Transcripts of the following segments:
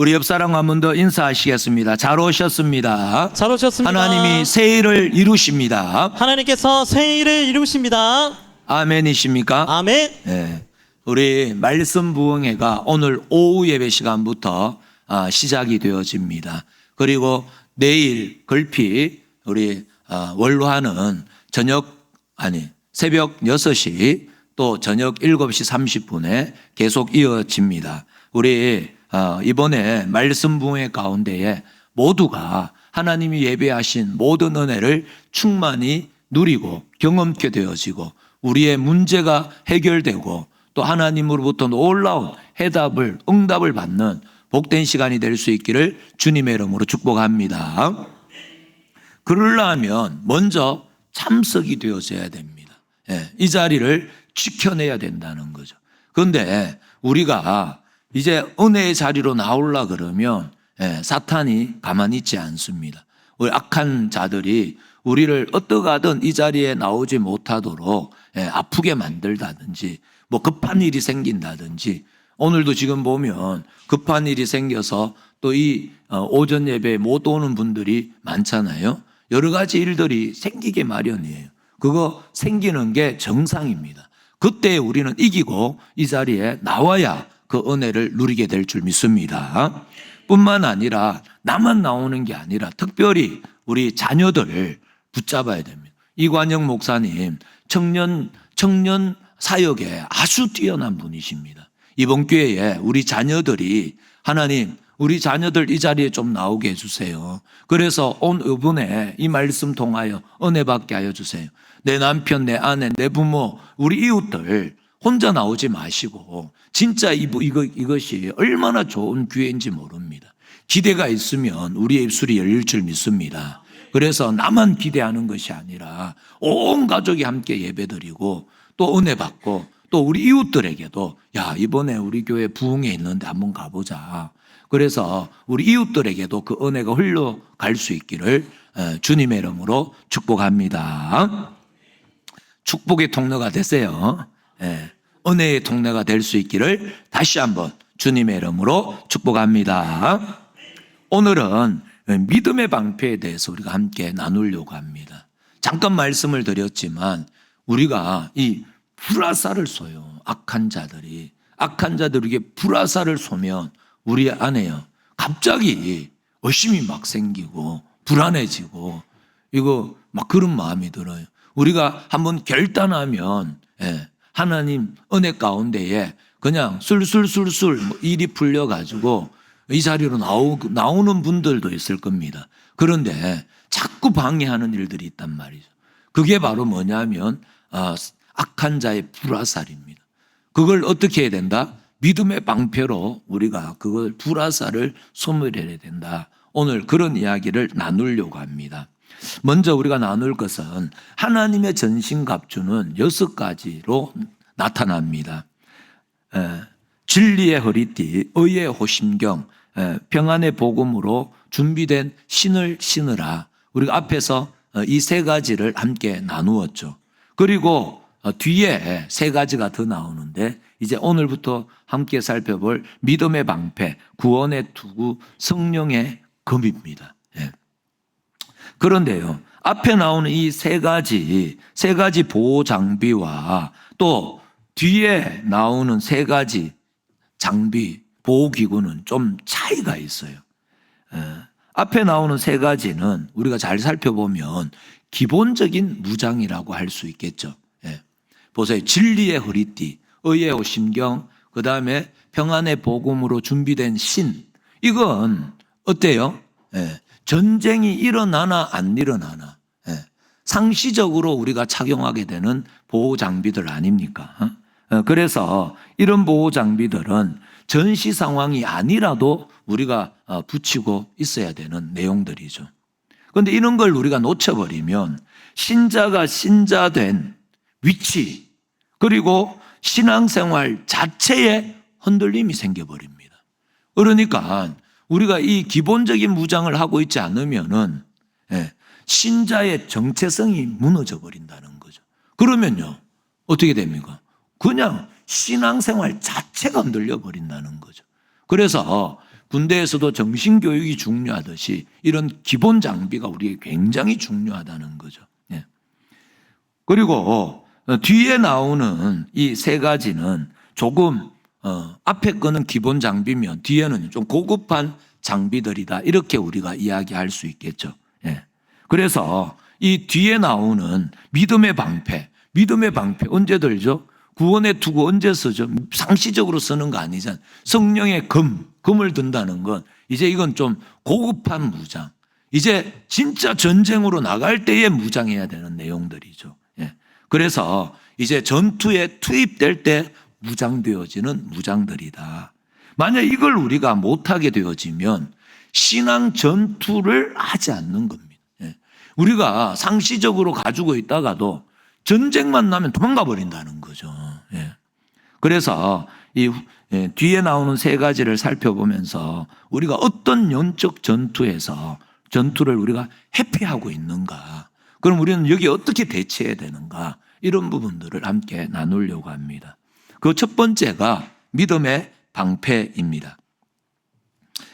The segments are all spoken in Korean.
우리 옆 사람 한 번 더 인사하시겠습니다. 잘 오셨습니다. 잘 오셨습니다. 하나님이 새 일을 이루십니다. 하나님께서 새 일을 이루십니다. 아멘이십니까? 아멘. 네. 우리 말씀 부흥회가 오늘 오후 예배 시간부터 시작이 되어집니다. 그리고 내일 걸피 우리 원로하는 새벽 6시 또 저녁 7시 30분에 계속 이어집니다. 우리 이번에 말씀 부흥회 가운데에 모두가 하나님이 예배하신 모든 은혜를 충만히 누리고 경험케 되어지고 우리의 문제가 해결되고 또 하나님으로부터 놀라운 응답을 받는 복된 시간이 될 수 있기를 주님의 이름으로 축복합니다. 그러려면 먼저 참석이 되어져야 됩니다. 이 자리를 지켜내야 된다는 거죠. 그런데 우리가 이제 은혜의 자리로 나오려 그러면 사탄이 가만히 있지 않습니다. 우리 악한 자들이 우리를 어떻게 하든 이 자리에 나오지 못하도록 아프게 만들다든지 뭐 급한 일이 생긴다든지 오늘도 지금 보면 급한 일이 생겨서 또 이 오전 예배에 못 오는 분들이 많잖아요. 여러 가지 일들이 생기게 마련이에요. 그거 생기는 게 정상입니다. 그때 우리는 이기고 이 자리에 나와야 그 은혜를 누리게 될 줄 믿습니다. 뿐만 아니라 나만 나오는 게 아니라 특별히 우리 자녀들 붙잡아야 됩니다. 이관영 목사님 청년 사역에 아주 뛰어난 분이십니다. 이번 기회에 우리 자녀들이 하나님 우리 자녀들 이 자리에 좀 나오게 해주세요. 그래서 이번에 이 말씀 통하여 은혜 받게 하여 주세요. 내 남편, 내 아내, 내 부모, 우리 이웃들 혼자 나오지 마시고 진짜 이것이 얼마나 좋은 기회인지 모릅니다. 기대가 있으면 우리의 입술이 열릴 줄 믿습니다. 그래서 나만 기대하는 것이 아니라 온 가족이 함께 예배드리고 또 은혜 받고 또 우리 이웃들에게도 야 이번에 우리 교회 부흥회 있는데 한번 가보자. 그래서 우리 이웃들에게도 그 은혜가 흘러갈 수 있기를 주님의 이름으로 축복합니다. 축복의 통로가 되세요. 은혜의 통로가 될 수 있기를 다시 한번 주님의 이름으로 축복합니다. 오늘은 믿음의 방패에 대해서 우리가 함께 나누려고 합니다. 잠깐 말씀을 드렸지만 우리가 이 불화살을 쏘요. 악한 자들에게 불화살을 쏘면 우리 안에요 갑자기 의심이 막 생기고 불안해지고 이거 막 그런 마음이 들어요. 우리가 한번 결단하면 하나님 은혜 가운데에 그냥 술술술술 일이 풀려가지고 이 자리로 나오는 분들도 있을 겁니다. 그런데 자꾸 방해하는 일들이 있단 말이죠. 그게 바로 뭐냐면 악한 자의 불화살입니다. 그걸 어떻게 해야 된다? 믿음의 방패로 우리가 그걸 불화살을 소멸해야 된다. 오늘 그런 이야기를 나누려고 합니다. 먼저 우리가 나눌 것은 하나님의 전신갑주는 6가지로 나타납니다. 진리의 허리띠, 의의 호심경, 평안의 복음으로 준비된 신을 신으라. 우리가 앞에서 이 3가지를 함께 나누었죠. 그리고 뒤에 3가지가 더 나오는데 이제 오늘부터 함께 살펴볼 믿음의 방패, 구원의 투구, 성령의 검입니다. 그런데요, 앞에 나오는 이 3가지 보호 장비와 또 뒤에 나오는 3가지 장비, 보호기구는 좀 차이가 있어요. 앞에 나오는 3가지는 우리가 잘 살펴보면 기본적인 무장이라고 할 수 있겠죠. 보세요. 진리의 허리띠, 의의 호심경, 그 다음에 평안의 복음으로 준비된 신. 이건 어때요? 전쟁이 일어나나 안 일어나나 상시적으로 우리가 착용하게 되는 보호 장비들 아닙니까? 그래서 이런 보호 장비들은 전시 상황이 아니라도 우리가 붙이고 있어야 되는 내용들이죠. 그런데 이런 걸 우리가 놓쳐버리면 신자가 신자된 위치 그리고 신앙생활 자체에 흔들림이 생겨버립니다. 그러니까 우리가 이 기본적인 무장을 하고 있지 않으면은 신자의 정체성이 무너져 버린다는 거죠. 그러면요 어떻게 됩니까? 그냥 신앙생활 자체가 흔들려 버린다는 거죠. 그래서 군대에서도 정신교육이 중요하듯이 이런 기본 장비가 우리에게 굉장히 중요하다는 거죠. 예. 그리고 뒤에 나오는 이 세 가지는 조금 앞에 거는 기본 장비면 뒤에는 좀 고급한 장비들이다, 이렇게 우리가 이야기할 수 있겠죠. 예. 그래서 이 뒤에 나오는 믿음의 방패 언제 들죠? 구원의 투구 언제 쓰죠? 상시적으로 쓰는 거 아니잖아요. 성령의 금을 든다는 건 이제 이건 좀 고급한 무장, 이제 진짜 전쟁으로 나갈 때에 무장해야 되는 내용들이죠. 예. 그래서 이제 전투에 투입될 때 무장되어지는 무장들이다. 만약 이걸 우리가 못하게 되어지면 신앙 전투를 하지 않는 겁니다. 예. 우리가 상시적으로 가지고 있다가도 전쟁만 나면 도망가 버린다는 거죠. 예. 그래서 이 뒤에 나오는 세 가지를 살펴보면서 우리가 어떤 영적 전투에서 전투를 우리가 회피하고 있는가, 그럼 우리는 여기 어떻게 대처해야 되는가, 이런 부분들을 함께 나누려고 합니다. 그 첫 번째가 믿음의 방패입니다.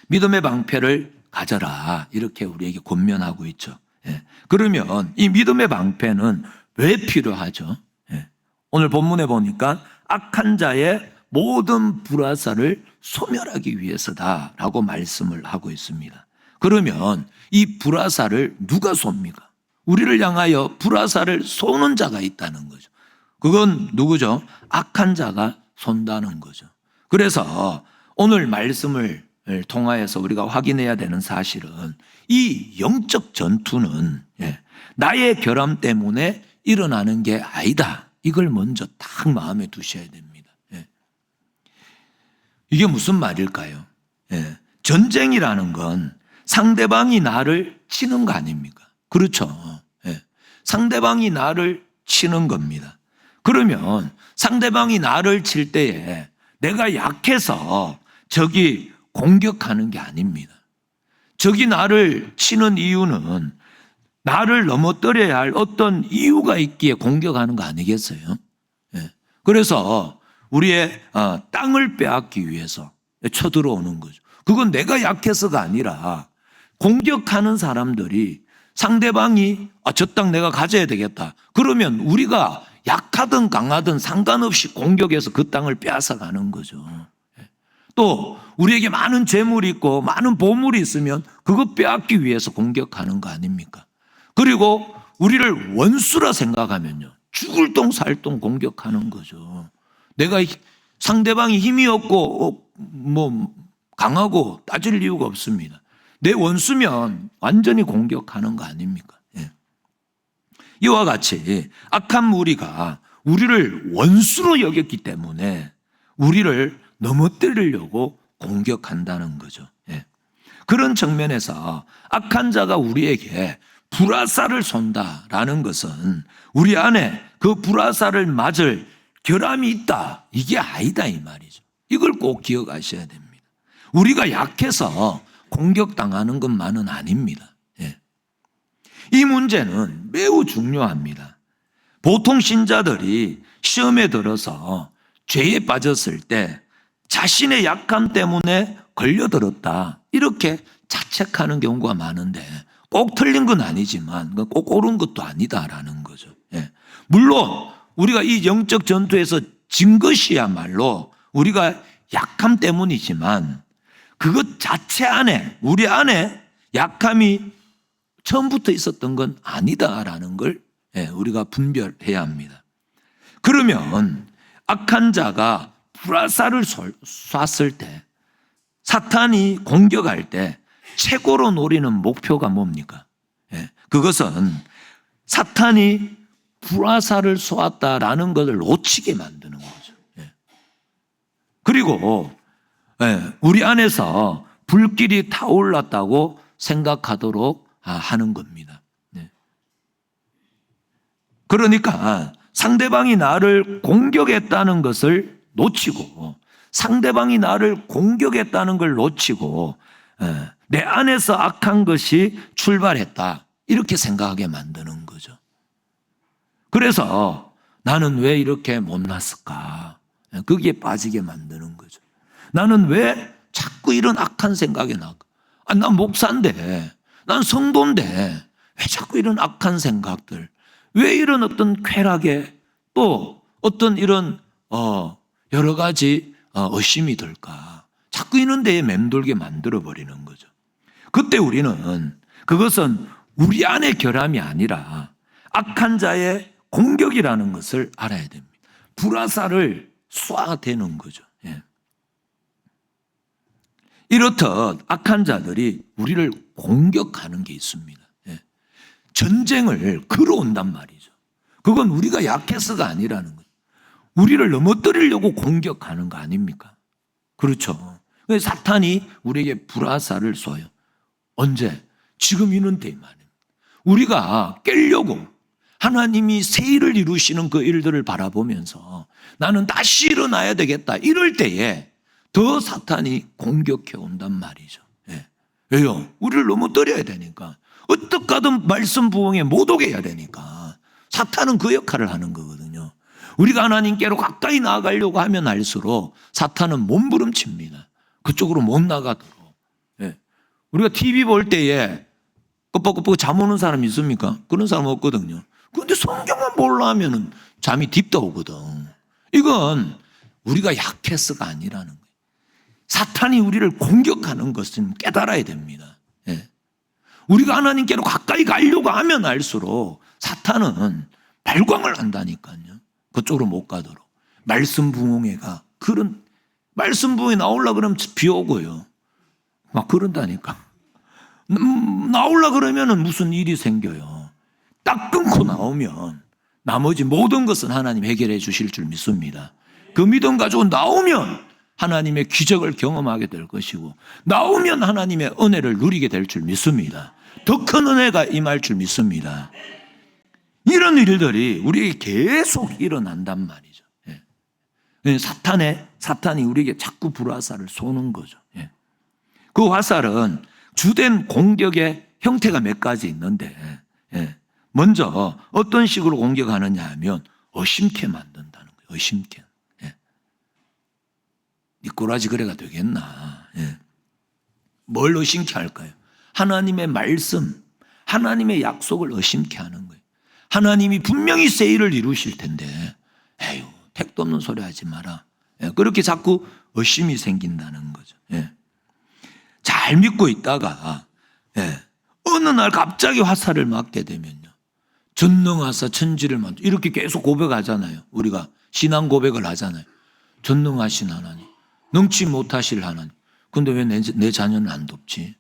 믿음의 방패를 가져라, 이렇게 우리에게 권면하고 있죠. 예. 그러면 이 믿음의 방패는 왜 필요하죠? 예. 오늘 본문에 보니까 악한 자의 모든 불화살을 소멸하기 위해서다라고 말씀을 하고 있습니다. 그러면 이 불화살을 누가 쏩니까? 우리를 향하여 불화살을 쏘는 자가 있다는 거죠. 그건 누구죠? 악한 자가 쏜다는 거죠. 그래서 오늘 말씀을 통하여서 우리가 확인해야 되는 사실은 이 영적 전투는 나의 결함 때문에 일어나는 게 아니다. 이걸 먼저 딱 마음에 두셔야 됩니다. 이게 무슨 말일까요? 전쟁이라는 건 상대방이 나를 치는 거 아닙니까? 그렇죠. 상대방이 나를 치는 겁니다. 그러면 상대방이 나를 칠 때에 내가 약해서 적이 공격하는 게 아닙니다. 적이 나를 치는 이유는 나를 넘어뜨려야 할 어떤 이유가 있기에 공격하는 거 아니겠어요? 그래서 우리의 땅을 빼앗기 위해서 쳐들어오는 거죠. 그건 내가 약해서가 아니라 공격하는 사람들이 상대방이 저 땅 내가 가져야 되겠다, 그러면 우리가 약하든 강하든 상관없이 공격해서 그 땅을 빼앗아가는 거죠. 또 우리에게 많은 재물이 있고 많은 보물이 있으면 그거 빼앗기 위해서 공격하는 거 아닙니까? 그리고 우리를 원수라 생각하면요, 죽을 똥 살 똥 공격하는 거죠. 내가 상대방이 힘이 없고 강하고 따질 이유가 없습니다. 내 원수면 완전히 공격하는 거 아닙니까? 이와 같이 악한 무리가 우리를 원수로 여겼기 때문에 우리를 넘어뜨리려고 공격한다는 거죠. 그런 측면에서 악한 자가 우리에게 불화살을 쏜다라는 것은 우리 안에 그 불화살을 맞을 결함이 있다, 이게 아니다, 이 말이죠. 이걸 꼭 기억하셔야 됩니다. 우리가 약해서 공격당하는 것만은 아닙니다. 이 문제는 매우 중요합니다. 보통 신자들이 시험에 들어서 죄에 빠졌을 때 자신의 약함 때문에 걸려들었다, 이렇게 자책하는 경우가 많은데 꼭 틀린 건 아니지만 꼭 옳은 것도 아니다라는 거죠. 물론 우리가 이 영적 전투에서 진 것이야말로 우리가 약함 때문이지만 그것 자체 안에, 우리 안에 약함이 처음부터 있었던 건 아니다라는 걸 우리가 분별해야 합니다. 그러면 악한 자가 불화살을 쐈을 때, 사탄이 공격할 때 최고로 노리는 목표가 뭡니까? 그것은 사탄이 불화살을 쏘았다라는 것을 놓치게 만드는 거죠. 그리고 우리 안에서 불길이 타올랐다고 생각하도록 하는 겁니다. 그러니까 상대방이 나를 공격했다는 것을 놓치고, 상대방이 나를 공격했다는 걸 놓치고 내 안에서 악한 것이 출발했다, 이렇게 생각하게 만드는 거죠. 그래서 나는 왜 이렇게 못났을까? 거기에 빠지게 만드는 거죠. 나는 왜 자꾸 이런 악한 생각이 나고, 난 목사인데, 난 성도인데 왜 자꾸 이런 악한 생각들, 왜 이런 어떤 쾌락에 또 어떤 이런 여러 가지 의심이 들까? 자꾸 이런 데에 맴돌게 만들어 버리는 거죠. 그때 우리는 그것은 우리 안의 결함이 아니라 악한 자의 공격이라는 것을 알아야 됩니다. 불화살을 쏴대는 거죠. 예. 이렇듯 악한 자들이 우리를 공격하는 게 있습니다. 예. 전쟁을 걸어온단 말이죠. 그건 우리가 약해서가 아니라는 거죠. 우리를 넘어뜨리려고 공격하는 거 아닙니까? 그렇죠. 그래서 사탄이 우리에게 불화살을 쏘요. 언제? 지금 이런 때에 말입니다. 우리가 깨려고 하나님이 새 일을 이루시는 그 일들을 바라보면서 나는 다시 일어나야 되겠다, 이럴 때에 더 사탄이 공격해 온단 말이죠. 예. 왜요? 우리를 넘어뜨려야 되니까. 어떻게 하든 말씀 부흥에 못 오게 해야 되니까. 사탄은 그 역할을 하는 거거든요. 우리가 하나님께로 가까이 나아가려고 하면 할수록 사탄은 몸부림칩니다. 그쪽으로 못 나가도록. 예. 우리가 TV 볼 때에 끄뻑끄뻑 잠 오는 사람 있습니까? 그런 사람 없거든요. 그런데 성경만 보려 하면은 잠이 딥다 오거든. 이건 우리가 약해서가 아니라는 거예요. 사탄이 우리를 공격하는 것은 깨달아야 됩니다. 예. 우리가 하나님께로 가까이 가려고 하면 할수록 사탄은 발광을 한다니까요. 그쪽으로 못 가도록. 말씀 부흥회가 그런 말씀 부흥회 나오려 그러면 비 오고요. 막 그런다니까. 나오려 그러면은 무슨 일이 생겨요. 딱 끊고 나오면 나머지 모든 것은 하나님 해결해 주실 줄 믿습니다. 그 믿음 가지고 나오면 하나님의 기적을 경험하게 될 것이고, 나오면 하나님의 은혜를 누리게 될 줄 믿습니다. 더 큰 은혜가 임할 줄 믿습니다. 이런 일들이 우리에게 계속 일어난단 말이죠. 예. 사탄이 우리에게 자꾸 불화살을 쏘는 거죠. 예. 그 화살은 주된 공격의 형태가 몇 가지 있는데, 예. 먼저 어떤 식으로 공격하느냐 하면 의심케 만든다는 거예요. 의심케. 예. 이 꼬라지 거래가 되겠나. 예. 뭘 의심케 할까요? 하나님의 말씀, 하나님의 약속을 의심케 하는 거예요. 하나님이 분명히 새 일을 이루실 텐데, 에휴, 택도 없는 소리 하지 마라. 예. 그렇게 자꾸 의심이 생긴다는 거죠. 예. 잘 믿고 있다가, 예. 어느 날 갑자기 화살을 맞게 되면요. 전능하사 천지를 만들, 이렇게 계속 고백하잖아요. 우리가 신앙 고백을 하잖아요. 전능하신 하나님, 능치 못하실 하나님. 근데 왜 내 자녀는 안 돕지?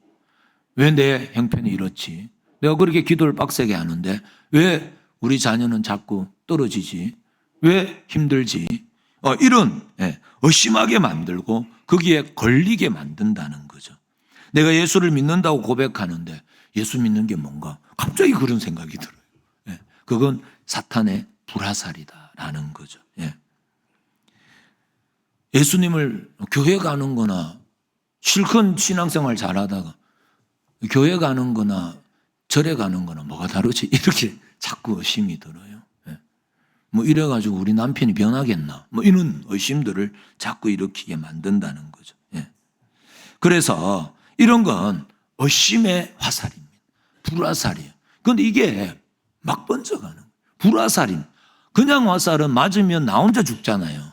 왜 내 형편이 이렇지? 내가 그렇게 기도를 빡세게 하는데 왜 우리 자녀는 자꾸 떨어지지? 왜 힘들지? 이런 의심하게 만들고 거기에 걸리게 만든다는 거죠. 내가 예수를 믿는다고 고백하는데 예수 믿는 게 뭔가? 갑자기 그런 생각이 들어요. 그건 사탄의 불화살이다라는 거죠. 예수님을 교회 가는 거나 실컷 신앙생활 잘하다가 교회 가는 거나 절에 가는 거나 뭐가 다르지? 이렇게 자꾸 의심이 들어요. 뭐 이래가지고 우리 남편이 변하겠나? 뭐 이런 의심들을 자꾸 일으키게 만든다는 거죠. 그래서 이런 건 의심의 화살입니다. 불화살이에요. 그런데 이게 막 번져가는 거예요. 불화살임. 그냥 화살은 맞으면 나 혼자 죽잖아요.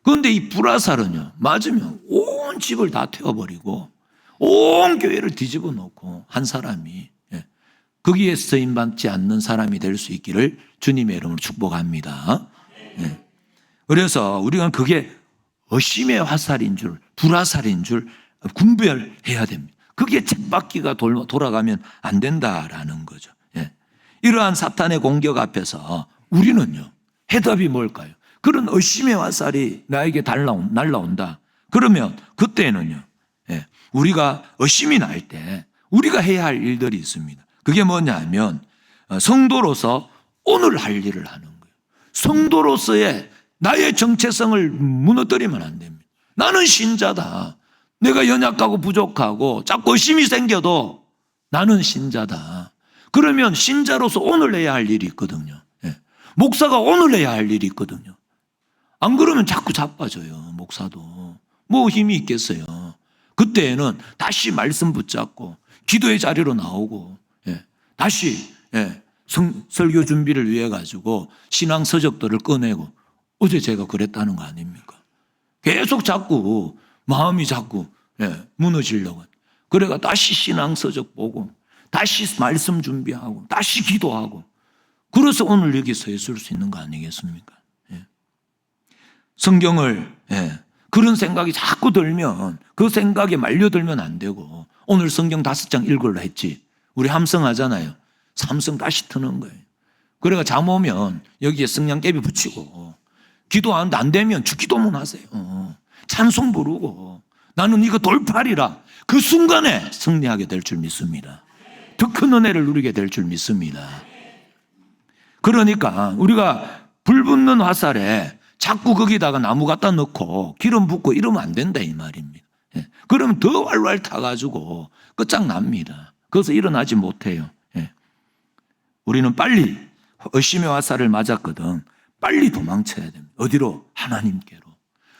그런데 이 불화살은요, 맞으면 온 집을 다 태워버리고 온 교회를 뒤집어 놓고 한 사람이 거기에 쓰임받지 않는 사람이 될 수 있기를 주님의 이름으로 축복합니다. 그래서 우리가 그게 의심의 화살인 줄 불화살인 줄 분별해야 됩니다. 그게 쳇바퀴가 돌아가면 안 된다라는 거죠. 이러한 사탄의 공격 앞에서 우리는요, 해답이 뭘까요? 그런 의심의 화살이 나에게 날라온다. 그러면 그때는요, 우리가 의심이 날 때 우리가 해야 할 일들이 있습니다. 그게 뭐냐 하면 성도로서 오늘 할 일을 하는 거예요. 성도로서의 나의 정체성을 무너뜨리면 안 됩니다. 나는 신자다. 내가 연약하고 부족하고 자꾸 의심이 생겨도 나는 신자다. 그러면 신자로서 오늘 해야 할 일이 있거든요. 목사가 오늘 해야 할 일이 있거든요. 안 그러면 자꾸 자빠져요. 목사도. 뭐 힘이 있겠어요. 그때에는 다시 말씀 붙잡고 기도의 자리로 나오고 다시 설교 준비를 위해 가지고 신앙 서적들을 꺼내고 어제 제가 그랬다는 거 아닙니까? 계속 자꾸 마음이 자꾸 무너지려고. 그래가 다시 신앙 서적 보고 다시 말씀 준비하고 다시 기도하고 그래서 오늘 여기 서 있을 수 있는 거 아니겠습니까? 성경을 그런 생각이 자꾸 들면 그 생각에 말려들면 안 되고 오늘 성경 5장 읽으려 했지. 우리 함성하잖아요. 삼성 다시 트는 거예요. 그래가 잠 오면 여기에 성냥개비 붙이고 기도하는데 안 되면 주기도문 하세요. 찬송 부르고 나는 이거 돌파리라. 그 순간에 승리하게 될 줄 믿습니다. 더 큰 은혜를 누리게 될 줄 믿습니다. 그러니까 우리가 불 붙는 화살에 자꾸 거기다가 나무 갖다 넣고 기름 붓고 이러면 안 된다 이 말입니다. 그러면 더 활활 타가지고 끝장납니다. 그래서 일어나지 못해요. 우리는 빨리 의심의 화살을 맞았거든. 빨리 도망쳐야 됩니다. 어디로? 하나님께로.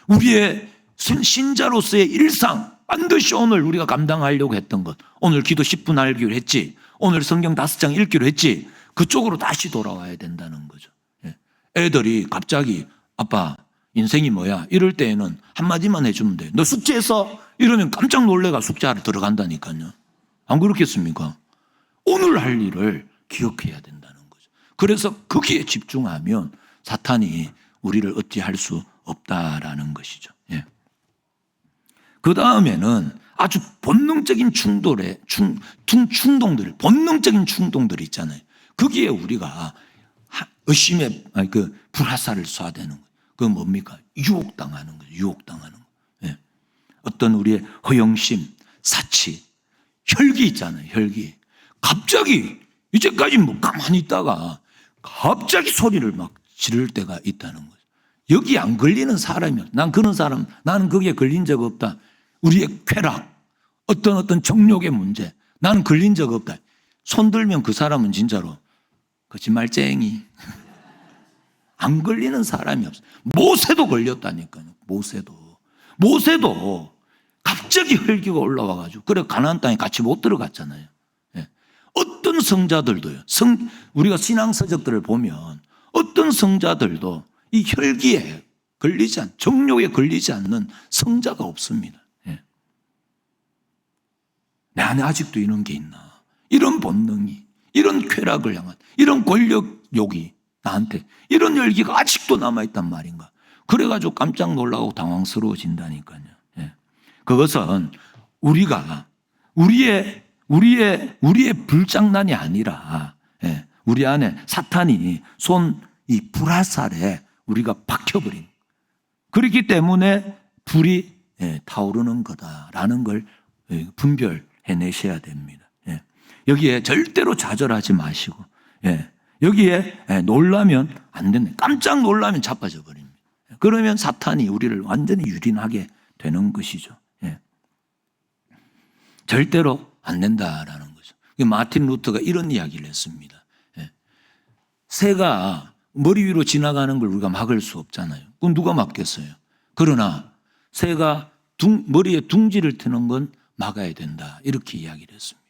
우리의 신자로서의 일상 반드시 오늘 우리가 감당하려고 했던 것, 오늘 기도 10분 하기로 했지, 오늘 성경 5장 읽기로 했지, 그쪽으로 다시 돌아와야 된다는 거죠. 애들이 갑자기 아빠 인생이 뭐야? 이럴 때에는 한마디만 해주면 돼. 너 숙제했어? 이러면 깜짝 놀래가 숙제하러 들어간다니까요. 안 그렇겠습니까? 오늘 할 일을 기억해야 된다는 거죠. 그래서 거기에 집중하면 사탄이 우리를 어찌할 수 없다라는 것이죠. 그 다음에는 아주 본능적인 충동들, 본능적인 충동들이 있잖아요. 거기에 우리가 의심의 그 불화살을 쏴대는 거예요. 그건 뭡니까? 유혹당하는 거예요. 유혹당하는 거. 어떤 우리의 허영심, 사치, 혈기 있잖아요. 혈기. 갑자기 이제까지 뭐 가만히 있다가 갑자기 소리를 막 지를 때가 있다는 거죠. 여기 안 걸리는 사람이야. 난 그런 사람, 나는 거기에 걸린 적 없다. 우리의 쾌락, 어떤 정욕의 문제, 나는 걸린 적 없다. 손 들면 그 사람은 진짜로 거짓말쟁이. 안 걸리는 사람이 없어. 모세도 걸렸다니까요. 모세도 갑자기 혈기가 올라와가지고 그래 가나안 땅에 같이 못 들어갔잖아요. 어떤 성자들도요. 우리가 신앙 서적들을 보면 어떤 성자들도 이 혈기에 걸리지 않, 정욕에 걸리지 않는 성자가 없습니다. 내 안에 아직도 이런 게 있나? 이런 본능이, 이런 쾌락을 향한, 이런 권력욕이 나한테 이런 열기가 아직도 남아있단 말인가? 그래가지고 깜짝 놀라고 당황스러워진다니까요. 그것은 우리가 우리의 불장난이 아니라 우리 안에 사탄이 이 불화살에 우리가 박혀버린. 그렇기 때문에 불이 타오르는 거다라는 걸 분별해내셔야 됩니다. 여기에 절대로 좌절하지 마시고 여기에 놀라면 안 된다. 깜짝 놀라면 자빠져 버립니다. 그러면 사탄이 우리를 완전히 유린하게 되는 것이죠. 절대로 안 된다라는 거죠. 마틴 루터가 이런 이야기를 했습니다. 새가 머리 위로 지나가는 걸 우리가 막을 수 없잖아요. 그건 누가 막겠어요? 그러나 새가 머리에 둥지를 트는 건 막아야 된다. 이렇게 이야기를 했습니다.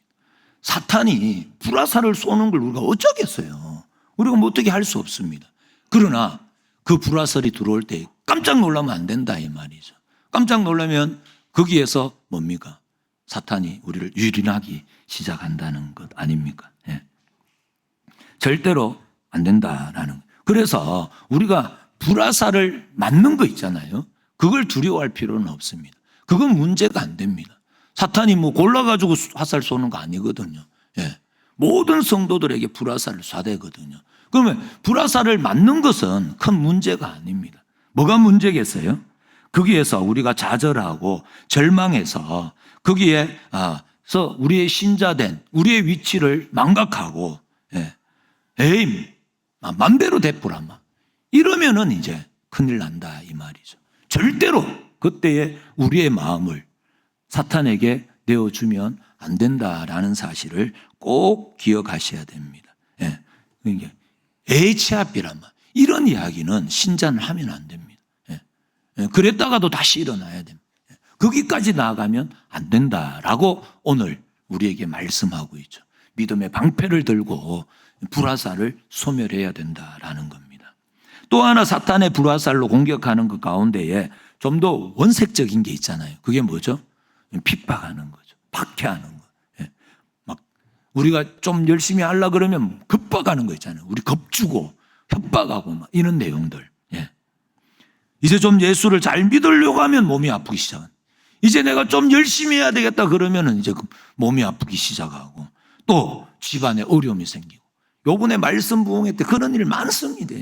사탄이 불화살을 쏘는 걸 우리가 어쩌겠어요. 우리가 뭐 어떻게 할 수 없습니다. 그러나 그 불화살이 들어올 때 깜짝 놀라면 안 된다 이 말이죠. 깜짝 놀라면 거기에서 뭡니까? 사탄이 우리를 유린하기 시작한다는 것 아닙니까? 절대로 안 된다라는. 그래서 우리가 불화살을 맞는 거 있잖아요. 그걸 두려워할 필요는 없습니다. 그건 문제가 안 됩니다. 사탄이 뭐 골라가지고 화살 쏘는 거 아니거든요. 모든 성도들에게 불화살을 쏴대거든요. 그러면 불화살을 맞는 것은 큰 문제가 아닙니다. 뭐가 문제겠어요? 거기에서 우리가 좌절하고 절망해서 거기에서 우리의 신자된 우리의 위치를 망각하고 맘대로 대꾸라마 이러면은 이제 큰일 난다 이 말이죠. 절대로 그때에 우리의 마음을 사탄에게 내어주면 안 된다라는 사실을 꼭 기억하셔야 됩니다. 그러니까 H압이란 말 이런 이야기는 신자는 하면 안 됩니다. 그랬다가도 다시 일어나야 됩니다. 거기까지 나아가면 안 된다라고 오늘 우리에게 말씀하고 있죠. 믿음의 방패를 들고 불화살을 소멸해야 된다라는 겁니다. 또 하나 사탄의 불화살로 공격하는 것 가운데에 좀 더 원색적인 게 있잖아요. 그게 뭐죠? 핍박하는 거죠. 박해하는 거. 예. 막 우리가 좀 열심히 하려 그러면 급박하는 거 있잖아요. 우리 겁주고 협박하고 막 이런 내용들. 예. 이제 좀 예수를 잘 믿으려고 하면 몸이 아프기 시작한. 이제 내가 좀 열심히 해야 되겠다 그러면은 이제 몸이 아프기 시작하고 또 집안에 어려움이 생기고. 요번에 말씀 부흥회 때 그런 일 많습니다.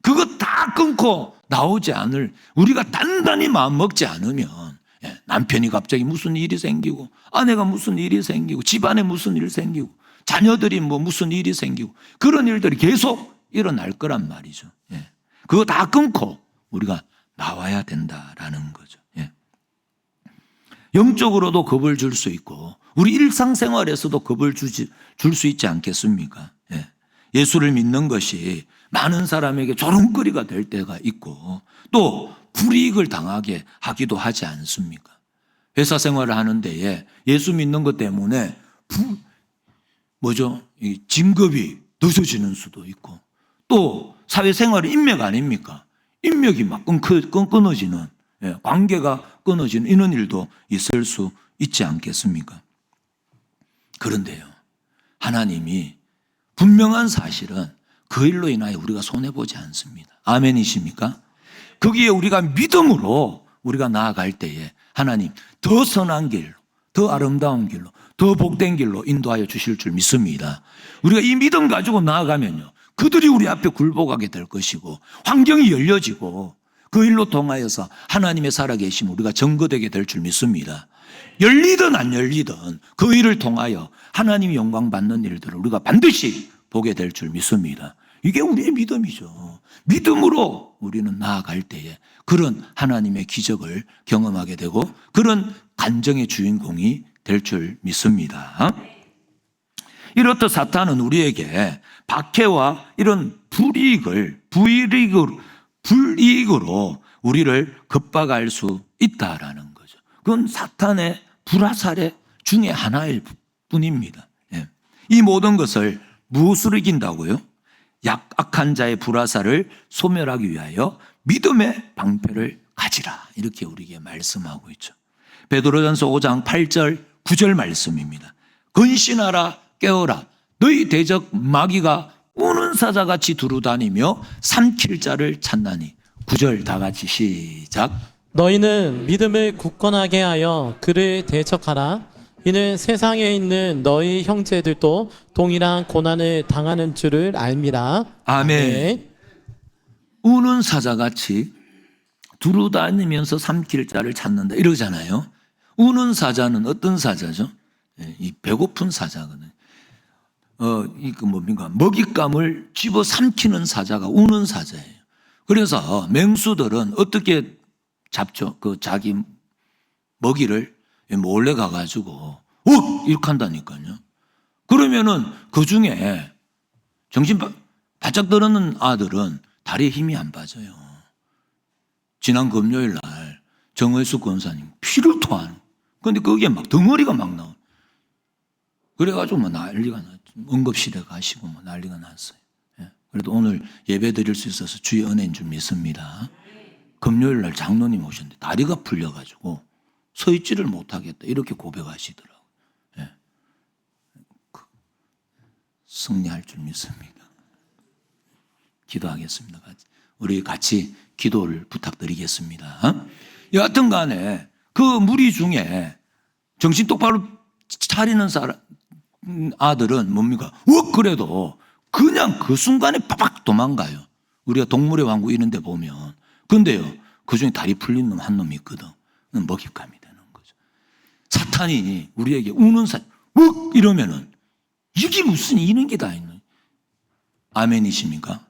그거 다 끊고 나오지 않을 우리가 단단히 마음 먹지 않으면 남편이 갑자기 무슨 일이 생기고 아내가 무슨 일이 생기고 집안에 무슨 일이 생기고 자녀들이 뭐 무슨 일이 생기고 그런 일들이 계속 일어날 거란 말이죠. 그거 다 끊고 우리가 나와야 된다라는 거죠. 영적으로도 겁을 줄 수 있고 우리 일상생활에서도 겁을 줄 수 있지 않겠습니까? 예수를 믿는 것이 많은 사람에게 조롱거리가 될 때가 있고 또 불이익을 당하게 하기도 하지 않습니까? 회사 생활을 하는 데에 예수 믿는 것 때문에 이 진급이 늦어지는 수도 있고 또 사회생활의 인맥 아닙니까? 인맥이 막 끊어지는 관계가 끊어지는 이런 일도 있을 수 있지 않겠습니까? 그런데요, 하나님이 분명한 사실은 그 일로 인하여 우리가 손해보지 않습니다. 아멘이십니까? 거기에 우리가 믿음으로 우리가 나아갈 때에 하나님 더 선한 길로, 더 아름다운 길로, 더 복된 길로 인도하여 주실 줄 믿습니다. 우리가 이 믿음 가지고 나아가면요, 그들이 우리 앞에 굴복하게 될 것이고 환경이 열려지고 그 일로 통하여서 하나님의 살아계심 우리가 증거되게 될 줄 믿습니다. 열리든 안 열리든 그 일을 통하여 하나님이 영광 받는 일들을 우리가 반드시 보게 될 줄 믿습니다. 이게 우리의 믿음이죠. 믿음으로 우리는 나아갈 때에 그런 하나님의 기적을 경험하게 되고 그런 간정의 주인공이 될 줄 믿습니다. 이렇듯 사탄은 우리에게 박해와 이런 불이익으로 우리를 급박할 수 있다라는 거죠. 그건 사탄의 불화살의 중에 하나일 뿐입니다. 이 모든 것을 무엇으로 이긴다고요? 약한 자의 불화살을 소멸하기 위하여 믿음의 방패를 가지라. 이렇게 우리에게 말씀하고 있죠. 베드로전서 5장 8절 9절 말씀입니다. 근신하라 깨어라 너희 대적 마귀가 우는 사자같이 두루다니며 삼킬 자를 찾나니. 9절 다 같이 시작. 너희는 믿음을 굳건하게 하여 그를 대적하라. 이는 세상에 있는 너희 형제들도 동일한 고난을 당하는 줄을 알미라. 아멘. 우는 사자같이 두루다니면서 삼킬 자를 찾는다 이러잖아요. 우는 사자는 어떤 사자죠? 이 배고픈 사자거든요. 이거 뭡니까? 먹잇감을 집어 삼키는 사자가 우는 사자예요. 그래서 맹수들은 어떻게 잡죠? 그 자기 먹이를 몰래 가가지고 이렇게 한다니까요. 그러면은 그 중에 정신 바짝 들었는 아들은 다리에 힘이 안 빠져요. 지난 금요일 날 정의숙 권사님 피를 토하는. 그런데 거기에 막 덩어리가 막 나와. 그래가지고 뭐 난리가 났죠. 응급실에 가시고 뭐 난리가 났어요. 그래도 오늘 예배 드릴 수 있어서 주의 은혜인 줄 믿습니다. 금요일 날 장로님 오셨는데 다리가 풀려가지고 서 있지를 못하겠다 이렇게 고백하시더라고요. 승리할 줄 믿습니다. 기도하겠습니다. 우리 같이 기도를 부탁드리겠습니다. 여하튼 간에 그 무리 중에 정신 똑바로 차리는 아들은 뭡니까? 그래도 그냥 그 순간에 빠박 도망가요. 우리가 동물의 왕국 이런 데 보면. 근데요, 그 중에 다리 풀린 놈 한 놈이 있거든. 먹잇감이 되는 거죠. 사탄이 우리에게 우는 이러면은 이게 무슨 이는 게 다 있는. 아멘이십니까?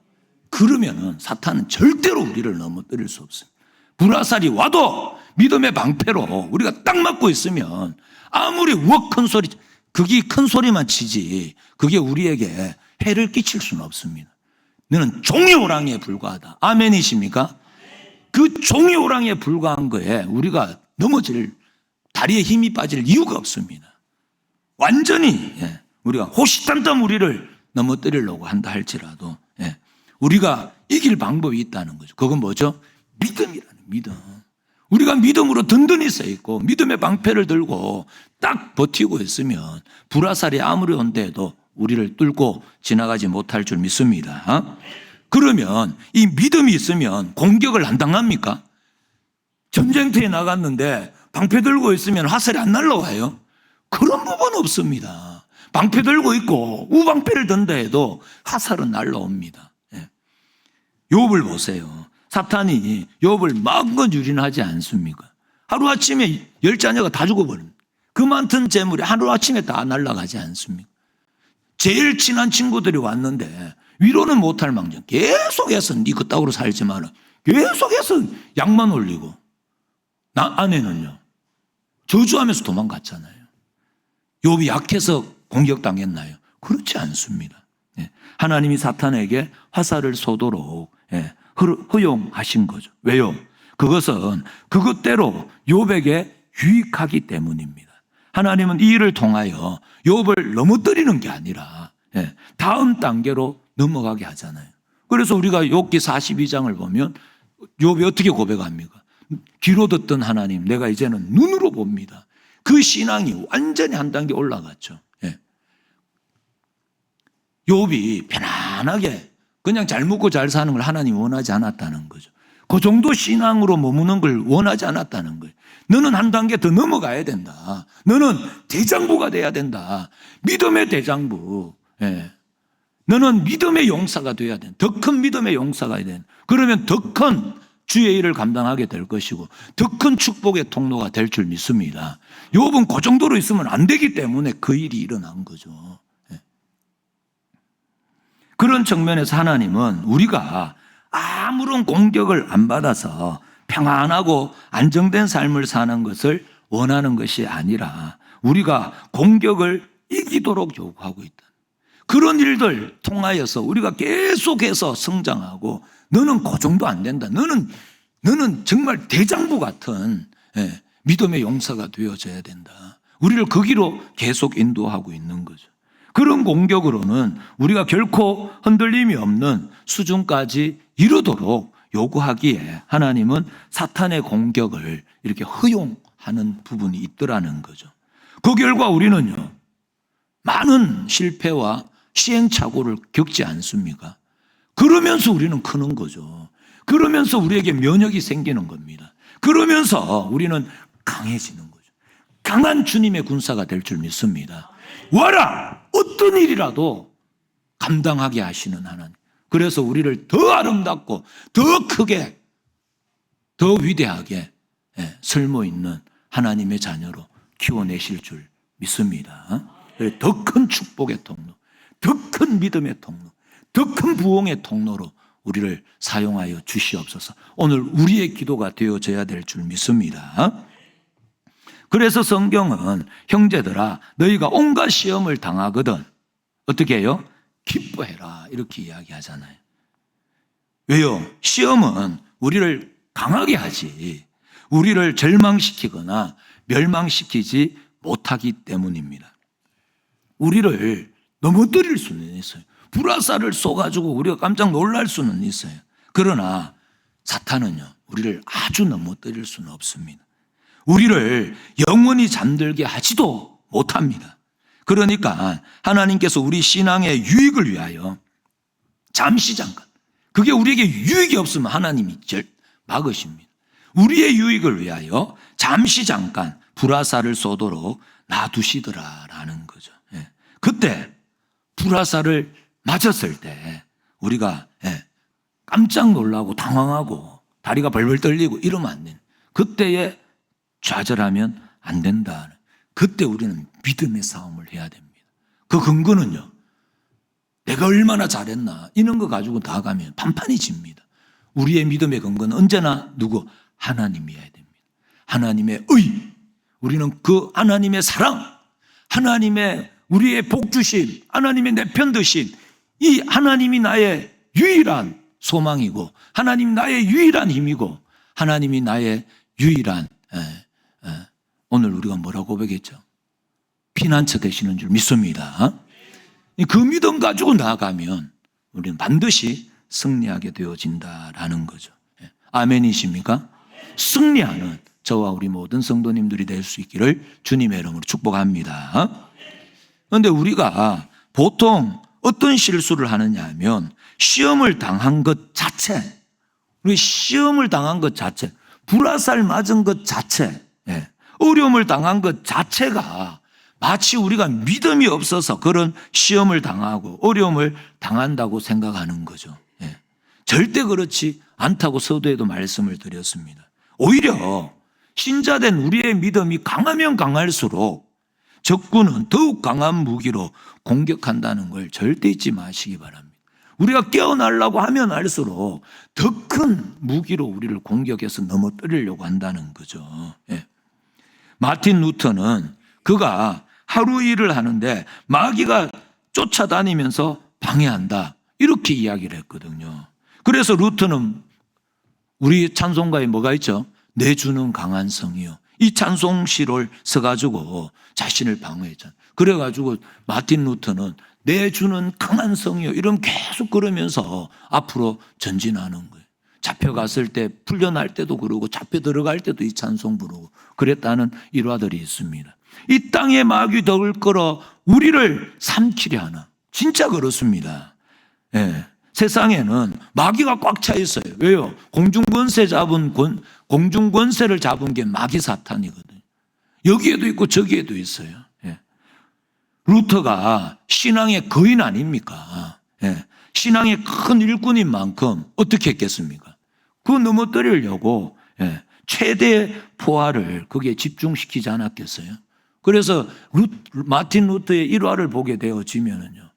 그러면은 사탄은 절대로 우리를 넘어뜨릴 수 없습니다. 불화살이 와도 믿음의 방패로 우리가 딱 맞고 있으면 아무리 큰 소리, 그게 큰 소리만 치지 그게 우리에게 해를 끼칠 수는 없습니다. 너는 종이 호랑이에 불과하다. 아멘이십니까? 그 종이 호랑이에 불과한 거에 우리가 넘어질, 다리에 힘이 빠질 이유가 없습니다. 완전히 우리가 호시탐탐 우리를 넘어뜨리려고 한다 할지라도 우리가 이길 방법이 있다는 거죠. 그건 뭐죠? 믿음이라는 믿음. 우리가 믿음으로 든든히 서 있고 믿음의 방패를 들고 딱 버티고 있으면 불화살이 아무리 온데도 우리를 뚫고 지나가지 못할 줄 믿습니다. 그러면 이 믿음이 있으면 공격을 안 당합니까? 전쟁터에 나갔는데 방패 들고 있으면 화살이 안 날라와요? 그런 부분 없습니다. 방패 들고 있고 우방패를 든다 해도 화살은 날라옵니다. 욥을 보세요. 사탄이 욥을 마음껏 유린하지 않습니까? 하루아침에 10자녀가 다 죽어버립니다. 그 많던 재물이 하루아침에 다 날아가지 않습니까? 제일 친한 친구들이 왔는데 위로는 못할 망정 계속해서 네 그따구로 살지 마라. 계속해서 약만 올리고 아내는요 저주하면서 도망갔잖아요. 욥이 약해서 공격당했나요? 그렇지 않습니다. 하나님이 사탄에게 화살을 쏘도록 허용하신 거죠. 왜요? 그것은 그것대로 욥에게 유익하기 때문입니다. 하나님은 이 일을 통하여 욥을 넘어뜨리는 게 아니라 다음 단계로 넘어가게 하잖아요. 그래서 우리가 욥기 42장을 보면 욥이 어떻게 고백합니까? 귀로 듣던 하나님, 내가 이제는 눈으로 봅니다. 그 신앙이 완전히 한 단계 올라갔죠. 욥이 편안하게 그냥 잘 먹고 잘 사는 걸 하나님이 원하지 않았다는 거죠. 그 정도 신앙으로 머무는 걸 원하지 않았다는 거예요. 너는 한 단계 더 넘어가야 된다. 너는 대장부가 돼야 된다. 믿음의 대장부. 너는 믿음의 용사가 돼야 된다. 더 큰 믿음의 용사가 돼야 된다. 그러면 더 큰 주의 일을 감당하게 될 것이고 더 큰 축복의 통로가 될 줄 믿습니다. 욥은 그 정도로 있으면 안 되기 때문에 그 일이 일어난 거죠. 그런 측면에서 하나님은 우리가 아무런 공격을 안 받아서 평안하고 안정된 삶을 사는 것을 원하는 것이 아니라 우리가 공격을 이기도록 요구하고 있다. 그런 일들 통하여서 우리가 계속해서 성장하고 너는 그 정도 안 된다. 너는 정말 대장부 같은 믿음의 용사가 되어져야 된다. 우리를 거기로 계속 인도하고 있는 거죠. 그런 공격으로는 우리가 결코 흔들림이 없는 수준까지 이르도록 요구하기에 하나님은 사탄의 공격을 이렇게 허용하는 부분이 있더라는 거죠. 그 결과 우리는요, 많은 실패와 시행착오를 겪지 않습니까? 그러면서 우리는 크는 거죠. 그러면서 우리에게 면역이 생기는 겁니다. 그러면서 우리는 강해지는 거죠. 강한 주님의 군사가 될 줄 믿습니다. 와라! 어떤 일이라도 감당하게 하시는 하나님. 그래서 우리를 더 아름답고 더 크게 더 위대하게 설모 있는 하나님의 자녀로 키워내실 줄 믿습니다. 더 큰 축복의 통로, 더 큰 믿음의 통로, 더 큰 부흥의 통로로 우리를 사용하여 주시옵소서. 오늘 우리의 기도가 되어져야 될 줄 믿습니다. 그래서 성경은 형제들아 너희가 온갖 시험을 당하거든 어떻게 해요? 기뻐해라 이렇게 이야기하잖아요. 왜요? 시험은 우리를 강하게 하지 우리를 절망시키거나 멸망시키지 못하기 때문입니다. 우리를 넘어뜨릴 수는 있어요. 불화살을 쏘가지고 우리가 깜짝 놀랄 수는 있어요. 그러나 사탄은요 우리를 아주 넘어뜨릴 수는 없습니다. 우리를 영원히 잠들게 하지도 못합니다. 그러니까 하나님께서 우리 신앙의 유익을 위하여 잠시 잠깐, 그게 우리에게 유익이 없으면 하나님이 막으십니다. 우리의 유익을 위하여 잠시 잠깐 불화살을 쏘도록 놔두시더라라는 거죠. 그때 불화살을 맞았을 때 우리가 깜짝 놀라고 당황하고 다리가 벌벌 떨리고 이러면 안 돼요. 그때에 좌절하면 안 된다. 그때 우리는 믿음의 싸움을 해야 됩니다. 그 근거는요, 내가 얼마나 잘했나 이런 거 가지고 나가면 판판이 집니다. 우리의 믿음의 근거는 언제나 누구? 하나님이어야 됩니다. 하나님의 의, 우리는 그 하나님의 사랑, 하나님의 우리의 복주심, 하나님의 내 편 드심, 이 하나님이 나의 유일한 소망이고 하나님이 나의 유일한 힘이고 하나님이 나의 유일한 오늘 우리가 뭐라고 고백했죠? 피난처 되시는 줄 믿습니다. 그 믿음 가지고 나아가면 우리는 반드시 승리하게 되어진다라는 거죠. 아멘이십니까? 승리하는 저와 우리 모든 성도님들이 될 수 있기를 주님의 이름으로 축복합니다. 그런데 우리가 보통 어떤 실수를 하느냐 하면 시험을 당한 것 자체, 우리 시험을 당한 것 자체, 불화살 맞은 것 자체, 어려움을 당한 것 자체가 마치 우리가 믿음이 없어서 그런 시험을 당하고 어려움을 당한다고 생각하는 거죠. 절대 그렇지 않다고 서두에도 말씀을 드렸습니다. 오히려 신자된 우리의 믿음이 강하면 강할수록 적군은 더욱 강한 무기로 공격한다는 걸 절대 잊지 마시기 바랍니다. 우리가 깨어나려고 하면 할수록 더 큰 무기로 우리를 공격해서 넘어뜨리려고 한다는 거죠. 마틴 루터는 그가 하루 일을 하는데 마귀가 쫓아다니면서 방해한다, 이렇게 이야기를 했거든요. 그래서 루터는 우리 찬송가에 뭐가 있죠? 내 주는 강한 성이요, 이 찬송시를 써가지고 자신을 방어했잖아요. 그래가지고 마틴 루터는 내 주는 강한 성이요, 이러면 계속 그러면서 앞으로 전진하는 거예요. 잡혀갔을 때, 풀려날 때도 그러고 잡혀 들어갈 때도 이 찬송 부르고 그랬다는 일화들이 있습니다. 이 땅에 마귀 덕을 끌어 우리를 삼키려 하나, 진짜 그렇습니다. 세상에는 마귀가 꽉 차 있어요. 왜요? 공중권세를 잡은 게 마귀 사탄이거든요. 여기에도 있고 저기에도 있어요. 루터가 신앙의 거인 아닙니까? 신앙의 큰 일꾼인 만큼 어떻게 했겠습니까? 그거 넘어뜨리려고 최대 포화를 거기에 집중시키지 않았겠어요? 그래서 마틴 루터의 일화를 보게 되어지면은요,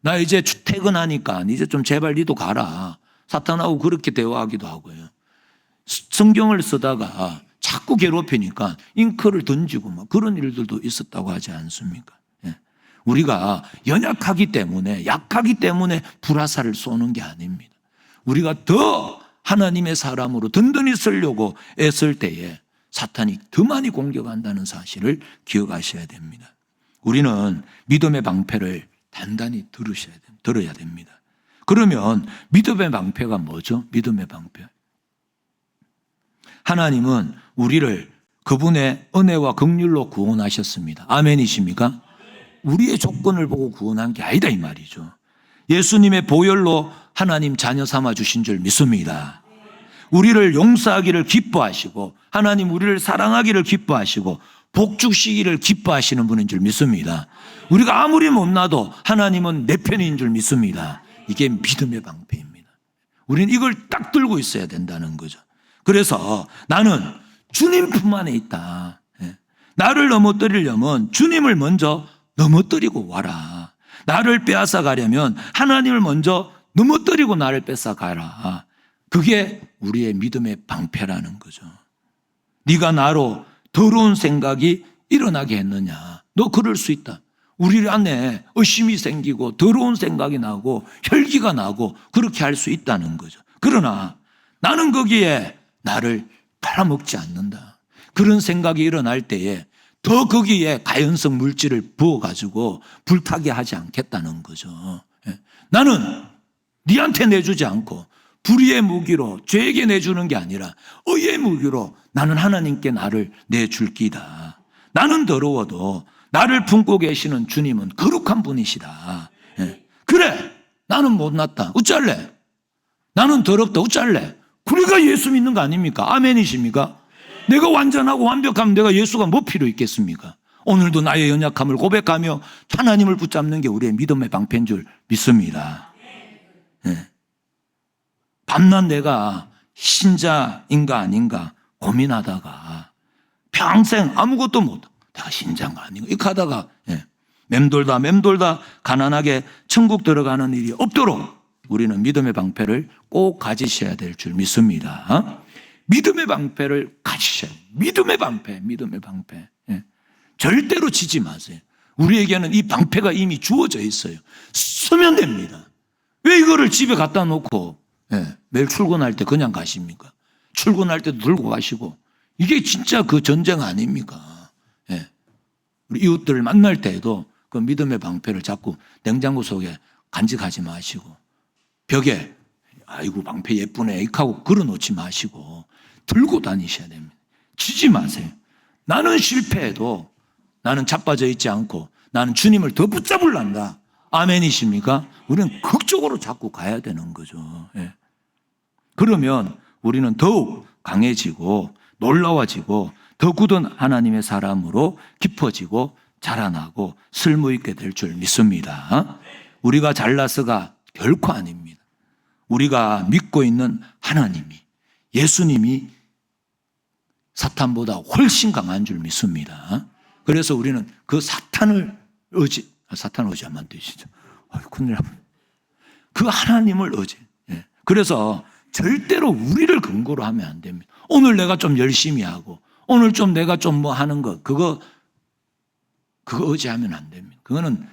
나 이제 퇴근하니까 이제 좀 제발 니도 가라, 사탄하고 그렇게 대화하기도 하고요. 성경을 쓰다가 자꾸 괴롭히니까 잉크를 던지고 막 그런 일들도 있었다고 하지 않습니까? 우리가 연약하기 때문에, 약하기 때문에 불화살을 쏘는 게 아닙니다. 우리가 더 하나님의 사람으로 든든히 쓰려고 애쓸 때에 사탄이 더 많이 공격한다는 사실을 기억하셔야 됩니다. 우리는 믿음의 방패를 단단히 들어야 됩니다. 그러면 믿음의 방패가 뭐죠? 믿음의 방패. 하나님은 우리를 그분의 은혜와 긍휼로 구원하셨습니다. 아멘이십니까? 우리의 조건을 보고 구원한 게 아니다, 이 말이죠. 예수님의 보혈로 하나님 자녀 삼아 주신 줄 믿습니다. 우리를 용서하기를 기뻐하시고, 하나님 우리를 사랑하기를 기뻐하시고, 복 주시기를 기뻐하시는 분인 줄 믿습니다. 우리가 아무리 못나도 하나님은 내 편인 줄 믿습니다. 이게 믿음의 방패입니다. 우리는 이걸 딱 들고 있어야 된다는 거죠. 그래서 나는 주님 품 안에 있다. 나를 넘어뜨리려면 주님을 먼저 넘어뜨리고 와라. 나를 빼앗아 가려면 하나님을 먼저 넘어뜨리고 나를 뺏어 가라. 그게 우리의 믿음의 방패라는 거죠. 네가 나로 더러운 생각이 일어나게 했느냐? 너 그럴 수 있다. 우리 안에 의심이 생기고 더러운 생각이 나고 혈기가 나고 그렇게 할 수 있다는 거죠. 그러나 나는 거기에 나를 팔아먹지 않는다. 그런 생각이 일어날 때에 더 거기에 가연성 물질을 부어가지고 불타게 하지 않겠다는 거죠. 나는 네한테 내주지 않고 불의의 무기로 죄에게 내주는 게 아니라 의의 무기로 나는 하나님께 나를 내줄 기다. 나는 더러워도 나를 품고 계시는 주님은 거룩한 분이시다. 그래, 나는 못났다. 어쩔래? 나는 더럽다. 어쩔래? 우리가 예수 믿는 거 아닙니까? 아멘이십니까? 내가 완전하고 완벽하면 내가 예수가 뭐 필요 있겠습니까? 오늘도 나의 연약함을 고백하며 하나님을 붙잡는 게 우리의 믿음의 방패인 줄 믿습니다. 밤낮 내가 신자인가 아닌가 고민하다가 평생 아무것도 못하고 내가 신자인가 아닌가 이렇게 하다가 맴돌다 가난하게 천국 들어가는 일이 없도록 우리는 믿음의 방패를 꼭 가지셔야 될 줄 믿습니다. 믿음의 방패를 가지셔야 돼요. 믿음의 방패. 절대로 지지 마세요. 우리에게는 이 방패가 이미 주어져 있어요. 쓰면 됩니다. 왜 이거를 집에 갖다 놓고 매일 출근할 때 그냥 가십니까? 출근할 때도 들고 가시고. 이게 진짜 그 전쟁 아닙니까? 예. 우리 이웃들을 만날 때에도 그 믿음의 방패를 자꾸 냉장고 속에 간직하지 마시고 벽에 아이고 방패 예쁘네 이렇게 하고 걸어놓지 마시고 들고 다니셔야 됩니다. 지지 마세요. 나는 실패해도 나는 자빠져 있지 않고 나는 주님을 더 붙잡을란다. 아멘이십니까? 우리는 극적으로 자꾸 가야 되는 거죠. 예. 그러면 우리는 더욱 강해지고 놀라워지고 더 굳은 하나님의 사람으로 깊어지고 자라나고 쓸모있게 될 줄 믿습니다. 우리가 잘나서가 결코 아닙니다. 우리가 믿고 있는 하나님이, 예수님이 사탄보다 훨씬 강한 줄 믿습니다. 그래서 우리는 그 사탄을 의지하면 안 되시죠. 큰일 나네. 그 하나님을 의지. 예. 그래서 절대로 우리를 근거로 하면 안 됩니다. 오늘 내가 좀 열심히 하고, 오늘 좀 내가 좀 뭐 하는 것, 그거 의지하면 안 됩니다. 그거는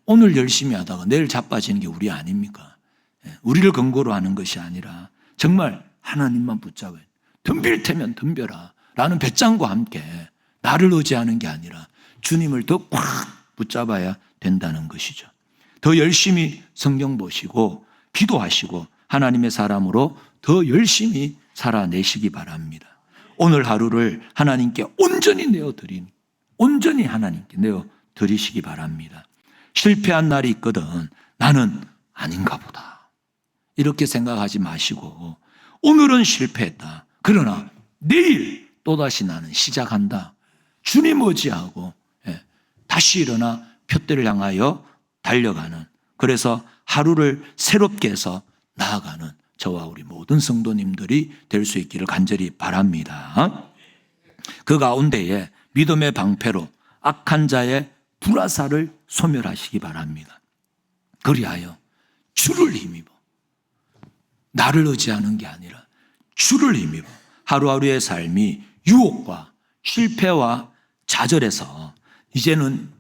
오늘 열심히 하다가 내일 자빠지는 게 우리 아닙니까? 우리를 근거로 하는 것이 아니라 정말 하나님만 붙잡아야 돼. 덤빌 테면 덤벼라 라는 배짱과 함께 나를 의지하는 게 아니라 주님을 더 꽉 붙잡아야 된다는 것이죠. 더 열심히 성경 보시고 기도하시고 하나님의 사람으로 더 열심히 살아내시기 바랍니다. 오늘 하루를 하나님께 온전히 하나님께 내어드리시기 바랍니다. 실패한 날이 있거든 나는 아닌가 보다 이렇게 생각하지 마시고 오늘은 실패했다. 그러나 내일 또다시 나는 시작한다. 주님 의지하고 다시 일어나 표대를 향하여 달려가는, 그래서 하루를 새롭게 해서 나아가는 저와 우리 모든 성도님들이 될 수 있기를 간절히 바랍니다. 그 가운데에 믿음의 방패로 악한 자의 불화살을 소멸하시기 바랍니다. 그리하여 주를 힘입어 나를 의지하는 게 아니라 주를 힘입어 하루하루의 삶이 유혹과 실패와 좌절에서 이제는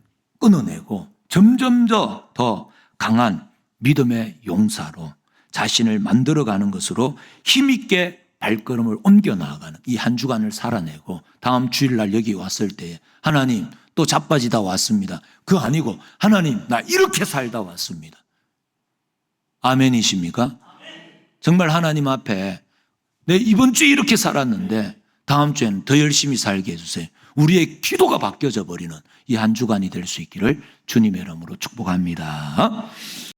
끊어내고 점점 더 강한 믿음의 용사로 자신을 만들어가는 것으로 힘있게 발걸음을 옮겨 나아가는 이 한 주간을 살아내고 다음 주일날 여기 왔을 때 하나님 또 자빠지다 왔습니다. 그거 아니고 하나님 나 이렇게 살다 왔습니다. 아멘이십니까? 정말 하나님 앞에 내 이번 주에 이렇게 살았는데 다음 주에는 더 열심히 살게 해주세요. 우리의 기도가 바뀌어져 버리는 이 한 주간이 될 수 있기를 주님의 이름으로 축복합니다.